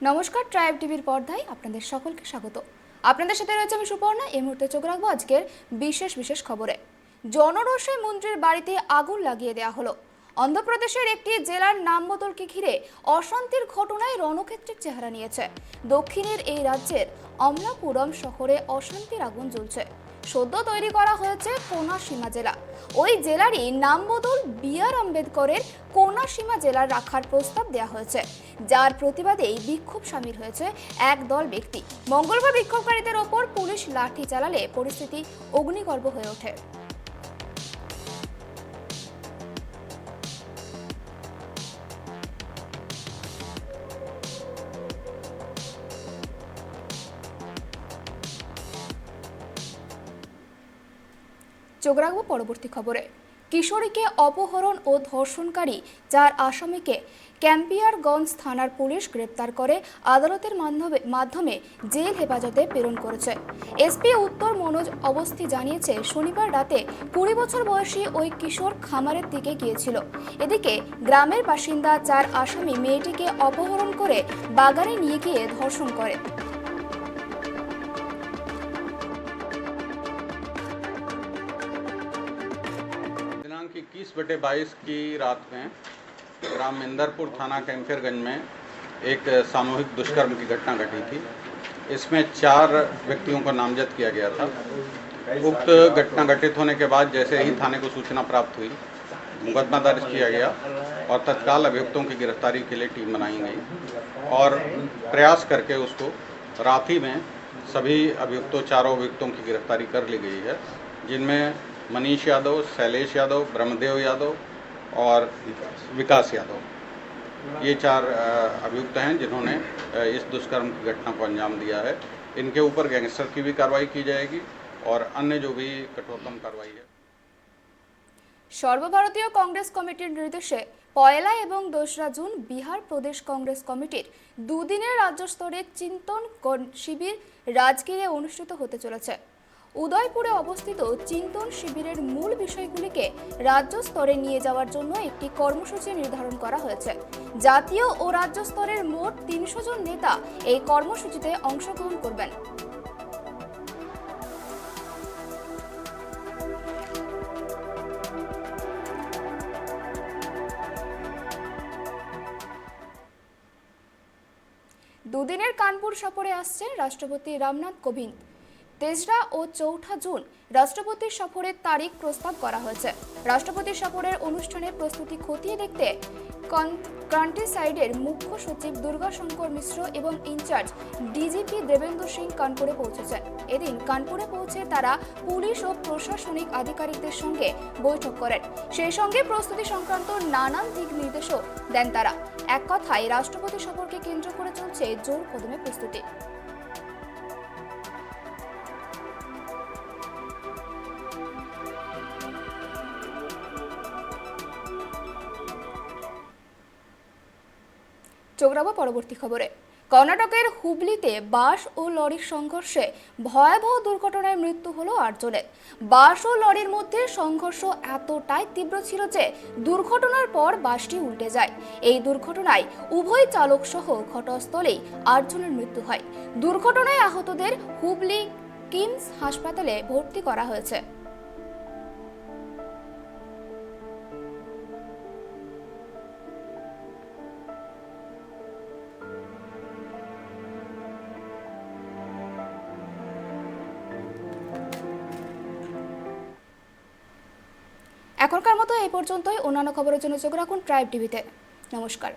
নমস্কার, ট্রাইব টিভির পর্দায় আপনাদের সকলকে স্বাগত। আপনাদের সাথে রয়েছে আমি সুপর্ণা। এই মুহূর্তে চোখ রাখবো আজকের বিশেষ খবরে। জনরোষে মন্ত্রীর বাড়িতে আগুন লাগিয়ে দেওয়া হলো। অন্ধ্রপ্রদেশের একটি জেলার নাম বদলকে ঘিরে অশান্তির ঘটনায় রণক্ষেত্রের চেহারা নিয়েছে। দক্ষিণের এই রাজ্যের অমলাপুরম শহরে অশান্তির আগুন জ্বলছে। সদ্য তৈরি করা হয়েছে কোনাসীমা জেলা। ওই জেলারই নাম বদল বি.আর. আম্বেদকরের কোনাসীমা জেলার রাখার প্রস্তাব দেওয়া হয়েছে, যার প্রতিবাদেই বিক্ষোভ সামিল হয়েছে একদল ব্যক্তি। মঙ্গলবার বিক্ষোভকারীদের ওপর পুলিশ লাঠি চালালে পরিস্থিতি অগ্নিগর্ভ হয়ে ওঠে। চোখ রাখবো পরবর্তী খবরে। কিশোরীকে অপহরণ ও ধর্ষণকারী 4 আসামিকে ক্যাম্পিয়ারগঞ্জ থানার পুলিশ গ্রেপ্তার করে আদালতের মাধ্যমে জেল হেফাজতে প্রেরণ করেছে। এসপি উত্তর মনোজ অবস্থি জানিয়েছে, শনিবার রাতে 20 বছর বয়সী ওই কিশোর খামারের দিকে গিয়েছিল। এদিকে গ্রামের বাসিন্দা 4 আসামি মেয়েটিকে অপহরণ করে বাগানে নিয়ে গিয়ে ধর্ষণ করে। दिनांक 21/22 की रात में ग्राम इंदरपुर थाना कैंफियरगंज में एक सामूहिक दुष्कर्म की घटना घटी थी। इसमें 4 व्यक्तियों को नामजद किया गया था। उक्त घटना घटित होने के बाद जैसे ही थाने को सूचना प्राप्त हुई, मुकदमा दर्ज किया गया और तत्काल अभियुक्तों की गिरफ्तारी के लिए टीम बनाई गई और प्रयास करके उसको रात ही में सभी अभियुक्तों 4 अभियुक्तों की गिरफ्तारी कर ली गई है, जिनमें मनीष यादव, शैलेश यादव, ब्रह्मदेव यादव और विकास यादव, ये 4 अभियुक्त हैं जिन्होंने इस दुष्कर्म की घटना को अंजाम दिया है। इनके ऊपर गैंगस्टर की भी कार्रवाई की जाएगी और अन्य जो भी कठोरतम कार्रवाई है। সর্বভারতীয় কংগ্রেস কমিটির নির্দেশে 1 এবং 2 জুন বিহার প্রদেশ কংগ্রেস কমিটির দুদিনের রাজ্য স্তরের চিন্তন শিবির রাজগীরে অনুষ্ঠিত হতে চলেছে। উদয়পুরে অবস্থিত চিন্তন শিবিরের মূল বিষয়গুলিকে রাজ্য স্তরে নিয়ে যাওয়ার জন্য একটি কর্মসূচি নির্ধারণ করা হয়েছে। জাতীয় ও রাজ্য স্তরের মোট 300 জন নেতা এই কর্মসূচিতে অংশগ্রহণ করবেন। দুদিনের কানপুর সফরে আসছেন রাষ্ট্রপতি রামনাথ কোবিন্দ। 3রা ও 4ঠা জুন রাষ্ট্রপতির সফরের তারিখ প্রস্তাব করা হয়েছে। রাষ্ট্রপতির সফরের অনুষ্ঠানের প্রস্তুতি খতিয়ে দেখতে কান্ট্রিসাইডের মুখ্য সচিব দুর্গা শঙ্কর মিশ্র এবং ইনচার্জ ডিজিপি দেবেন্দ্র সিং কানপুরে পৌঁছেছেন। এদিন কানপুরে পৌঁছে তারা পুলিশ ও প্রশাসনিক আধিকারিকদের সঙ্গে বৈঠক করেন। সেই সঙ্গে প্রস্তুতি সংক্রান্ত নানান দিক নির্দেশও দেন তারা। এক কথায় রাষ্ট্রপতি সফরকে কেন্দ্র করে চলছে জোর কদমে প্রস্তুতি। চোখ রাখবো পরবর্তী খবরে। কর্ণাটকের হুবলিতে বাস ও লরির সংঘর্ষে ভয়াবহ দুর্ঘটনায় মৃত্যু হলো 8 জনের। বাস ও লরির মধ্যে সংঘর্ষ এতটাই তীব্র ছিল যে দুর্ঘটনার পর বাসটি উল্টে যায়। এই দুর্ঘটনায় উভয় চালক সহ ঘটনাস্থলেই 8 জনের মৃত্যু হয়। দুর্ঘটনায় আহতদের হুবলি কিমস হাসপাতালে ভর্তি করা হয়েছে। এখনকার মতো এই পর্যন্তই। অন্যান্য খবরের জন্য চোখ রাখুন ট্রাইব টিভিতে। নমস্কার।